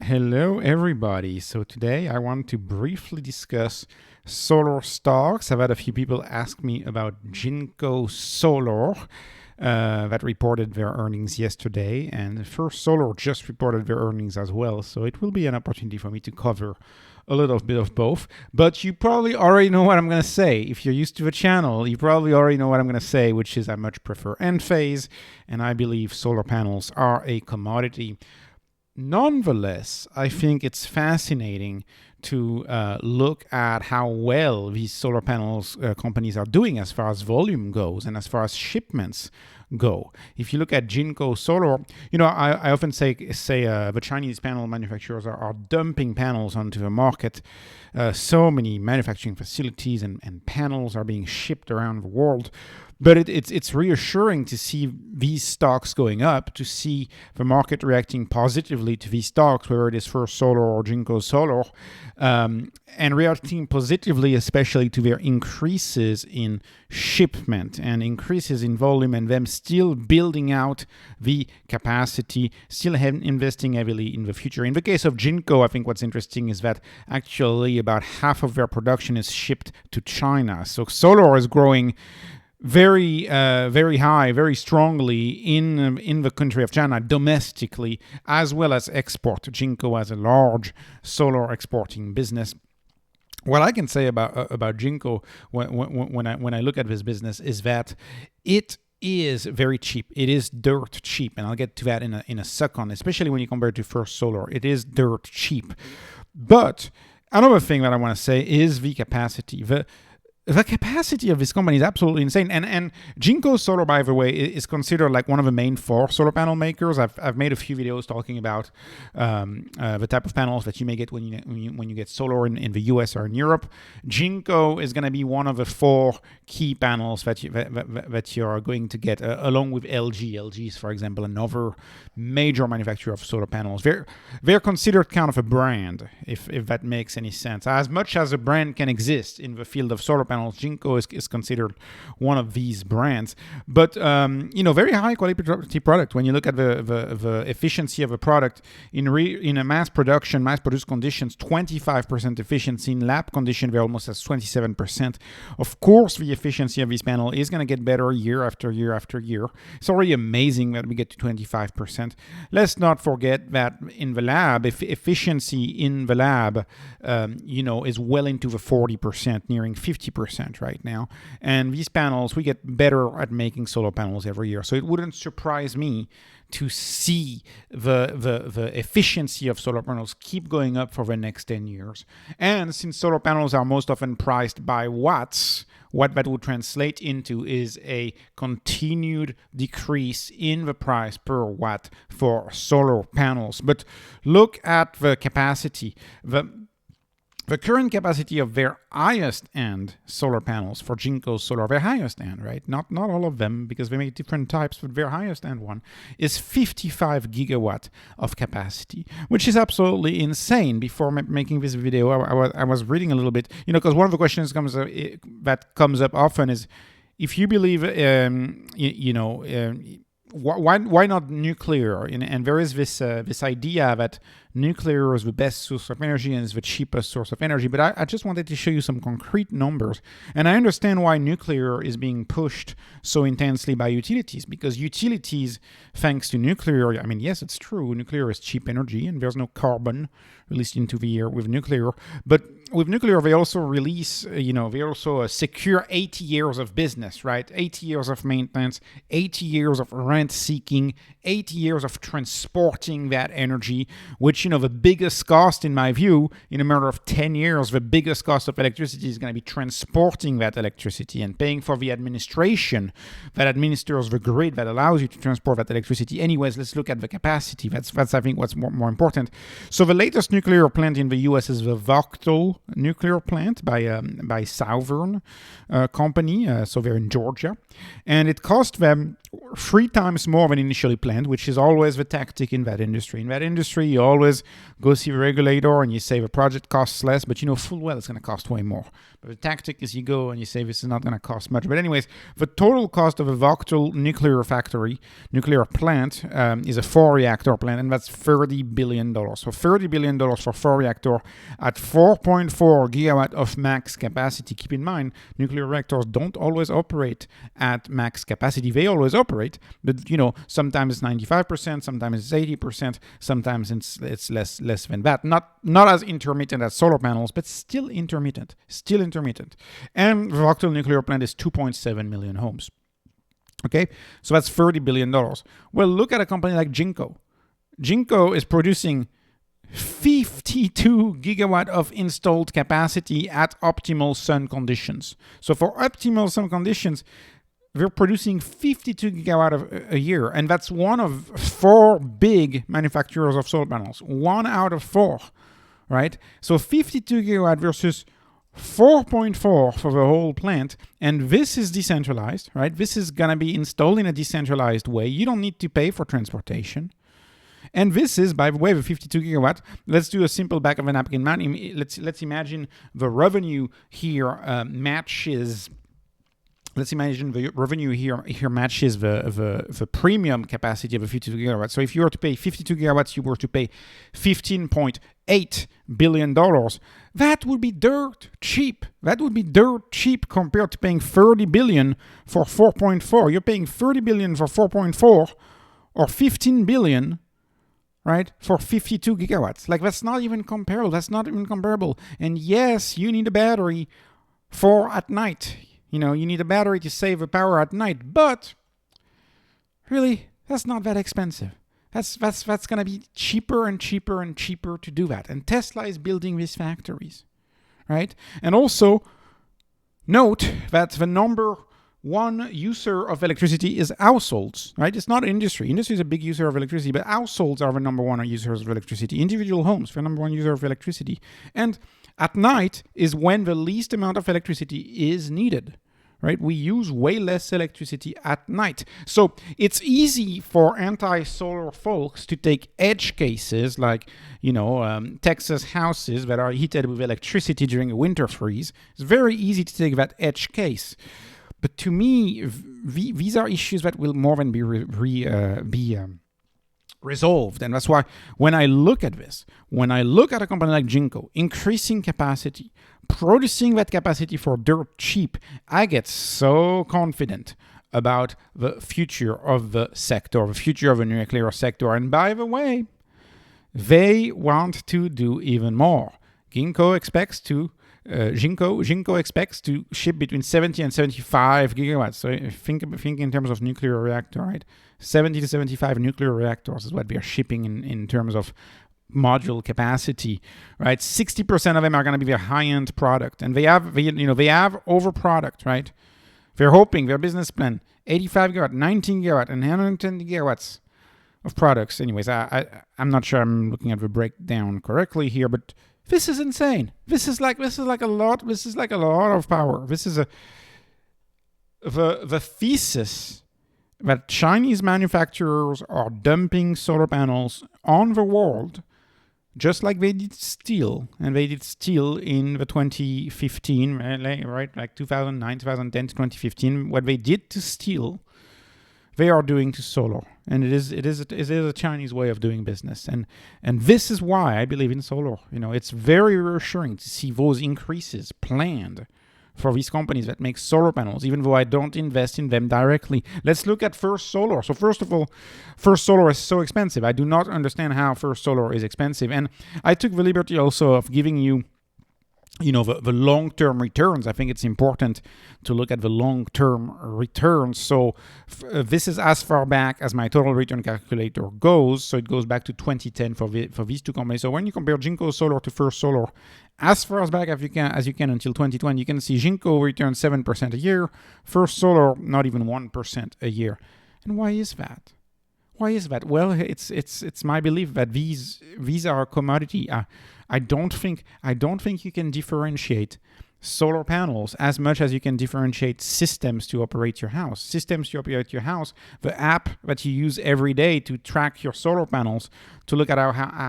Hello everybody. So today I want to briefly discuss solar stocks. I've had a few people ask me about JinKO Solar that reported their earnings yesterday, and First Solar just reported their earnings as well. So it will be an opportunity for me to cover a little bit of both. But you probably already know what I'm going to say. If you're used to the channel, you probably already know what I'm going to say, which is I much prefer Enphase, and I believe solar panels are a commodity. Nonetheless, I think it's fascinating to look at how well these solar panels companies are doing as far as volume goes and as far as shipments go. If you look at JinKO Solar, I often say the Chinese panel manufacturers are dumping panels onto the market. So many manufacturing facilities and panels are being shipped around the world. But it's reassuring to see these stocks going up, to see the market reacting positively to these stocks, whether it is First Solar or JinKO Solar, and reacting positively especially to their increases in shipment and increases in volume, and them still building out the capacity, still investing heavily in the future. In the case of JinKO, I think what's interesting is that actually about half of their production is shipped to China. So solar is growing very high, very strongly in the country of China domestically, as well as export. JinKO has a large solar exporting business. What I can say about JinKO when I look at this business is that it is very cheap. It is dirt cheap, and I'll get to that in a second. Especially when you compare it to First Solar, it is dirt cheap. But another thing that I want to say is the capacity. The capacity of this company is absolutely insane. And JinKO Solar, by the way, is considered like one of the main 4 solar panel makers. I've made a few videos talking about the type of panels that you may get when you get solar in the US or in Europe. JinKO is going to be one of the 4 key panels that you are going to get, along with LG. LG is, for example, another major manufacturer of solar panels. They're considered kind of a brand, if that makes any sense. As much as a brand can exist in the field of solar panels, JinKO is considered one of these brands. But very high quality product. When you look at the efficiency of a product in a mass produced conditions, 25% efficiency. In lab condition, they're almost at 27%. Of course, the efficiency of this panel is going to get better year after year after year. It's already amazing that we get to 25%. Let's not forget that in the lab, efficiency in the lab, is well into the 40%, nearing 50% right now. And these panels, we get better at making solar panels every year. So it wouldn't surprise me to see the efficiency of solar panels keep going up for the next 10 years. And since solar panels are most often priced by watts, what that would translate into is a continued decrease in the price per watt for solar panels. But look at the capacity. The current capacity of their highest end solar panels for JinKO Solar, their highest end, right? Not all of them, because they make different types, but their highest end one is 55 gigawatt of capacity, which is absolutely insane. Before making this video, I was reading a little bit, because one of the questions that comes up often is, if you believe, why not nuclear? And there is this idea that nuclear is the best source of energy and is the cheapest source of energy. But I just wanted to show you some concrete numbers. And I understand why nuclear is being pushed so intensely by utilities, because utilities, thanks to nuclear, yes, it's true, nuclear is cheap energy and there's no carbon released into the air with nuclear. But with nuclear, they also release, they also secure 80 years of business, right? 80 years of maintenance, 80 years of rent seeking, 80 years of transporting that energy, which, the biggest cost, in my view, in a matter of 10 years, the biggest cost of electricity is going to be transporting that electricity and paying for the administration that administers the grid that allows you to transport that electricity. Anyways, let's look at the capacity. That's I think, what's more important. So the latest nuclear plant in the U.S. is the Vogtle nuclear plant by Southern company. So they're in Georgia. And it cost them 3 times more than initially planned, which is always the tactic in that industry. In that industry, you always go see the regulator and you say the project costs less, but you know full well it's going to cost way more. But the tactic is you go and you say this is not going to cost much. But anyways, the total cost of a Vogtle nuclear plant is a 4-reactor plant, and that's $30 billion. So $30 billion for 4-reactor at 4.4 gigawatt of max capacity. Keep in mind, nuclear reactors don't always operate at max capacity. They always operate, but you know, sometimes it's 95%, sometimes it's 80%, sometimes it's less than that. Not as intermittent as solar panels, but still intermittent. And the Vogtle nuclear plant is 2.7 million homes. Okay, so that's $30 billion. Well, look at a company like JinKO. JinKO is producing 52 gigawatt of installed capacity at optimal sun conditions. So for optimal sun conditions, they're producing 52 gigawatt a year, and that's one of 4 big manufacturers of solar panels. 1 out of 4, right? So 52 gigawatt versus 4.4 for the whole plant, and this is decentralized, right? This is gonna be installed in a decentralized way. You don't need to pay for transportation. And this is, by the way, the 52 gigawatt. Let's do a simple back of a napkin math. Let's imagine the revenue here matches. Let's imagine the revenue here matches the premium capacity of a 52 gigawatts. So if you were to pay 52 gigawatts, you were to pay $15.8 billion. That would be dirt cheap. That would be dirt cheap compared to paying $30 billion for 4.4. You're paying $30 billion for 4.4 or $15 billion, right, for 52 gigawatts. Like, that's not even comparable. And yes, you need a battery for at night. You know, you need a battery to save the power at night, but really, that's not that expensive. That's going to be cheaper and cheaper and cheaper to do that. And Tesla is building these factories, right? And also, note that the number 1 user of electricity is households, right? It's not industry. Industry is a big user of electricity, but households are the number 1 users of electricity. Individual homes, the number 1 user of electricity. And at night is when the least amount of electricity is needed, right? We use way less electricity at night. So it's easy for anti-solar folks to take edge cases like, you know, Texas houses that are heated with electricity during a winter freeze. It's very easy to take that edge case. But to me, these are issues that will more than be resolved. And that's why when I look at a company like JinKO, increasing capacity, producing that capacity for dirt cheap, I get so confident about the future of the sector, the future of the nuclear sector. And by the way, they want to do even more. JinKO expects to ship between 70 and 75 gigawatts. So think in terms of nuclear reactor, right? 70 to 75 nuclear reactors is what we are shipping in terms of module capacity, right? 60% of them are going to be their high-end product, and they have over product, right? They're hoping their business plan 85 gigawatt, 19 gigawatt, and 110 gigawatts of products. Anyways, I'm not sure I'm looking at the breakdown correctly here, but this is insane. This is like a lot of power. This is the thesis that Chinese manufacturers are dumping solar panels on the world, just like they did steel, and they did steel in the 2015, right? Like 2009, 2010 to 2015. What they did to steel, they are doing to solar, and it is a Chinese way of doing business, and this is why I believe in solar. You know, it's very reassuring to see those increases planned for these companies that make solar panels, even though I don't invest in them directly. Let's look at First Solar. So first of all, First Solar is so expensive. I do not understand how First Solar is expensive, and I took the liberty also of giving you, the long-term returns. I think it's important to look at the long-term returns. So this is as far back as my total return calculator goes. So it goes back to 2010 for these two companies. So when you compare JinKO Solar to First Solar, as far as back as you can until 2020, you can see JinKO returns 7% a year, First Solar not even 1% a year. And why is that? Well, it's my belief that these are a commodity. I don't think you can differentiate solar panels as much as you can differentiate systems to operate your house. Systems to operate your house, the app that you use every day to track your solar panels, to look at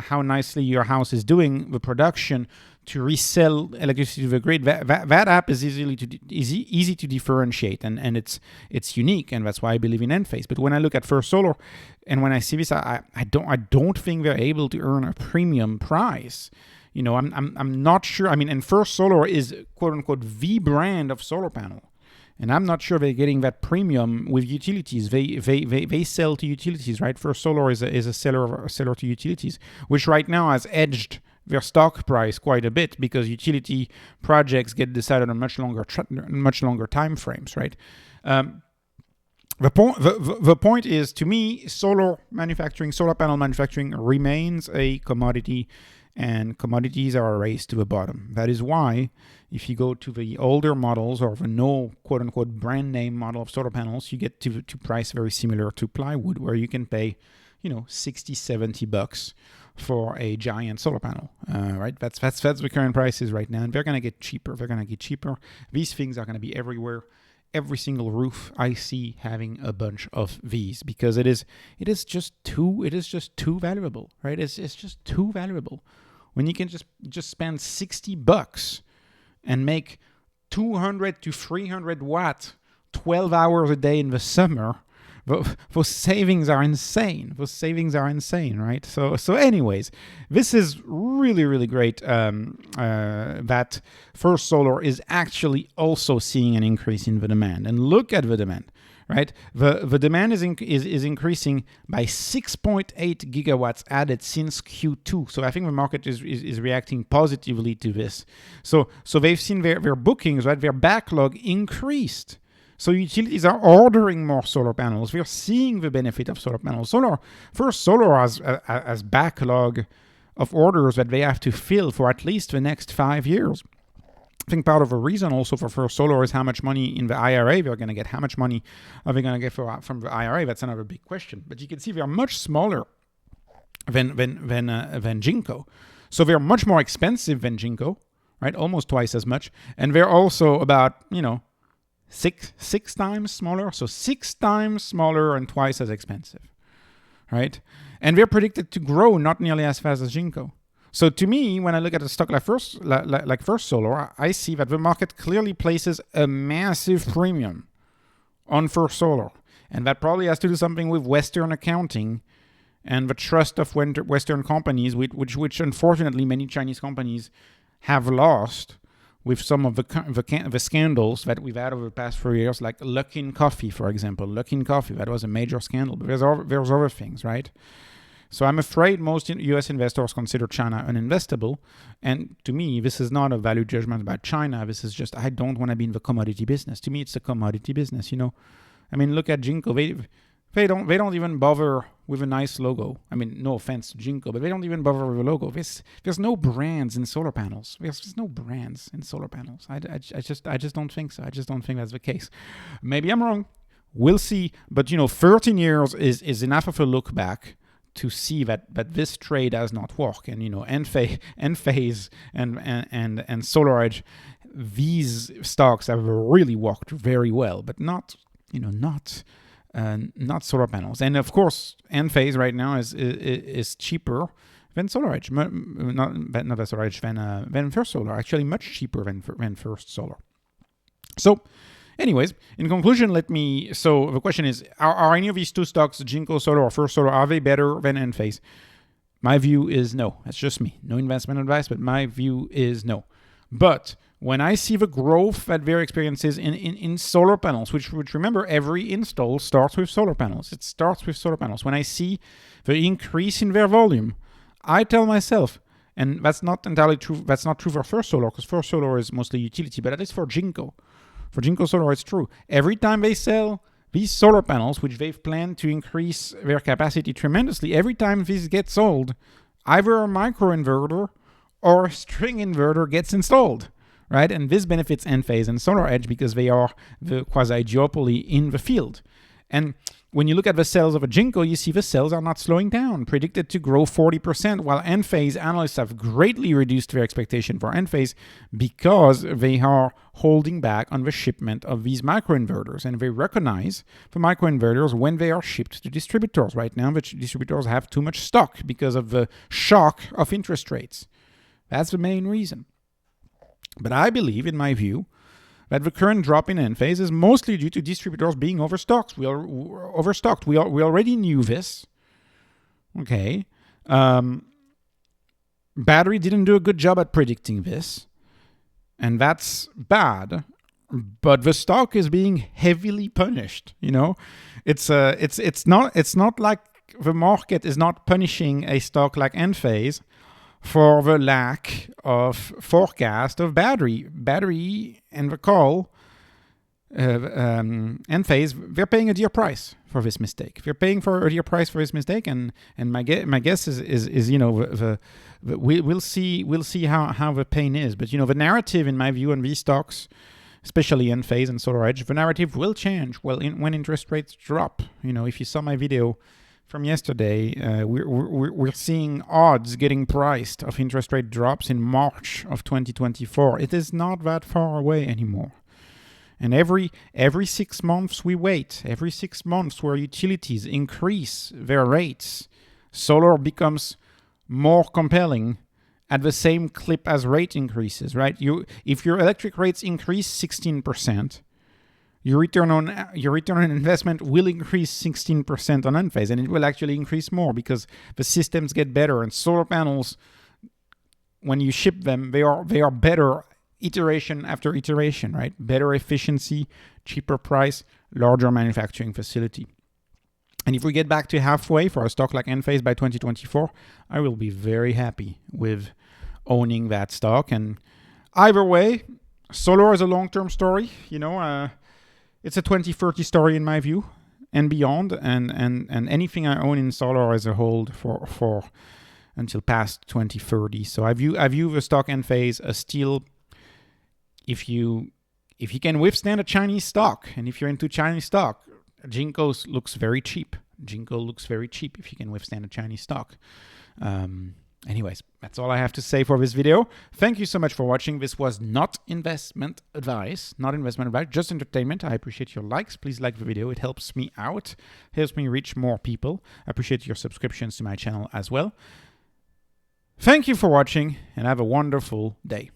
how nicely your house is doing, the production, to resell electricity to the grid. That app is easy to differentiate, and it's unique, and that's why I believe in Enphase. But when I look at First Solar, and when I see this, I don't think they're able to earn a premium price. You know, I'm not sure. I mean, and First Solar is quote unquote the brand of solar panel, and I'm not sure they're getting that premium with utilities. They sell to utilities, right? First Solar is a seller to utilities, which right now has edged their stock price quite a bit because utility projects get decided on much longer time frames, right? The point is, to me, solar panel manufacturing remains a commodity, and commodities are a race to the bottom. That is why, if you go to the older models or the no quote-unquote brand name model of solar panels, you get to price very similar to plywood, where you can pay, $60-70 for a giant solar panel, right? That's the current prices right now, and they're gonna get cheaper. These things are gonna be everywhere. Every single roof I see having a bunch of these, because it is just too valuable, right? It's just too valuable. When you can just spend $60 and make 200 to 300 watt 12 hours a day in the summer, those savings are insane. Right? So anyways, this is really, really great that First Solar is actually also seeing an increase in the demand. And look at the demand, right? The demand is increasing by 6.8 gigawatts added since Q2. So I think the market is reacting positively to this. So they've seen their bookings, right? Their backlog increased. So utilities are ordering more solar panels. We're seeing the benefit of solar panels. First Solar has backlog of orders that they have to fill for at least the next 5 years. I think part of the reason also for First Solar is how much money in the IRA they're going to get. How much money are they going to get from the IRA? That's another big question. But you can see they're much smaller than JinKO. So they're much more expensive than JinKO, right? Almost twice as much. And they're also about, six times smaller, so 6 times smaller and twice as expensive, right? And they're predicted to grow not nearly as fast as JinKO. So to me, when I look at a stock like First Solar, I see that the market clearly places a massive premium on First Solar, and that probably has to do something with Western accounting and the trust of Western companies, which unfortunately many Chinese companies have lost with some of the scandals that we've had over the past 4 years, like Luckin Coffee, for example. Luckin Coffee, that was a major scandal. But there's other things, right? So I'm afraid most U.S. investors consider China uninvestable. And to me, this is not a value judgment about China. This is just, I don't want to be in the commodity business. To me, it's a commodity business, I mean, look at JinKO. They don't even bother with a nice logo. I mean, no offense to JinKO, but they don't even bother with a logo. There's no brands in solar panels. There's no brands in solar panels. I just don't think so. I just don't think that's the case. Maybe I'm wrong. We'll see. But 13 years is enough of a look back to see that this trade does not work. And Enphase and SolarEdge, these stocks have really worked very well, but not solar panels. And of course, Enphase right now is cheaper than SolarEdge, not SolarEdge, than First Solar. Actually, much cheaper than First Solar. So, anyways, in conclusion, so the question is, are any of these two stocks, JinKO Solar or First Solar, are they better than Enphase? My view is no. That's just me. No investment advice, but my view is no. But when I see the growth that they're experiencing in solar panels, which remember, every install starts with solar panels. It starts with solar panels. When I see the increase in their volume, I tell myself, and that's not entirely true. That's not true for First Solar, because First Solar is mostly utility, but at least for JinKO. For JinKO Solar, it's true. Every time they sell these solar panels, which they've planned to increase their capacity tremendously, every time these get sold, either a microinverter or a string inverter gets installed, right? And this benefits Enphase and SolarEdge because they are the quasi-duopoly in the field. And when you look at the sales of a JinKO, you see the sales are not slowing down, predicted to grow 40%, while Enphase analysts have greatly reduced their expectation for Enphase because they are holding back on the shipment of these microinverters. And they recognize the microinverters when they are shipped to distributors. Right now, the distributors have too much stock because of the shock of interest rates. That's the main reason. But I believe, in my view, that the current drop in Enphase is mostly due to distributors being overstocked. We already knew this. Okay. Battery didn't do a good job at predicting this, and that's bad. But the stock is being heavily punished. You know, it's not like the market is not punishing a stock like Enphase for the lack of forecast of battery and the call, Enphase, they're paying a dear price for this mistake. They're paying for a dear price for this mistake, and my guess is you know, we'll see how the pain is. But you know, the narrative, in my view, on these stocks, especially Enphase and SolarEdge, the narrative will change when interest rates drop. You know, if you saw my video from yesterday, we're seeing odds getting priced of interest rate drops in March of 2024. It is not that far away anymore. And every 6 months we wait, every 6 months where utilities increase their rates, solar becomes more compelling at the same clip as rate increases, right? If your electric rates increase 16%, your return on investment will increase 16% on Enphase, and it will actually increase more because the systems get better. And solar panels, when you ship them, they are better iteration after iteration, right? Better efficiency, cheaper price, larger manufacturing facility. And if we get back to halfway for a stock like Enphase by 2024, I will be very happy with owning that stock. And either way, solar is a long-term story, you know. It's a 2030 story in my view, and beyond, and anything I own in solar is a hold for until past 2030. So I view the stock Enphase as still, if you can withstand a Chinese stock, and if you're into Chinese stock, JinKO looks very cheap. JinKO looks very cheap if you can withstand a Chinese stock. Anyways, that's all I have to say for this video. Thank you so much for watching. This was not investment advice, just entertainment. I appreciate your likes. Please like the video. It helps me out, helps me reach more people. I appreciate your subscriptions to my channel as well. Thank you for watching, and have a wonderful day.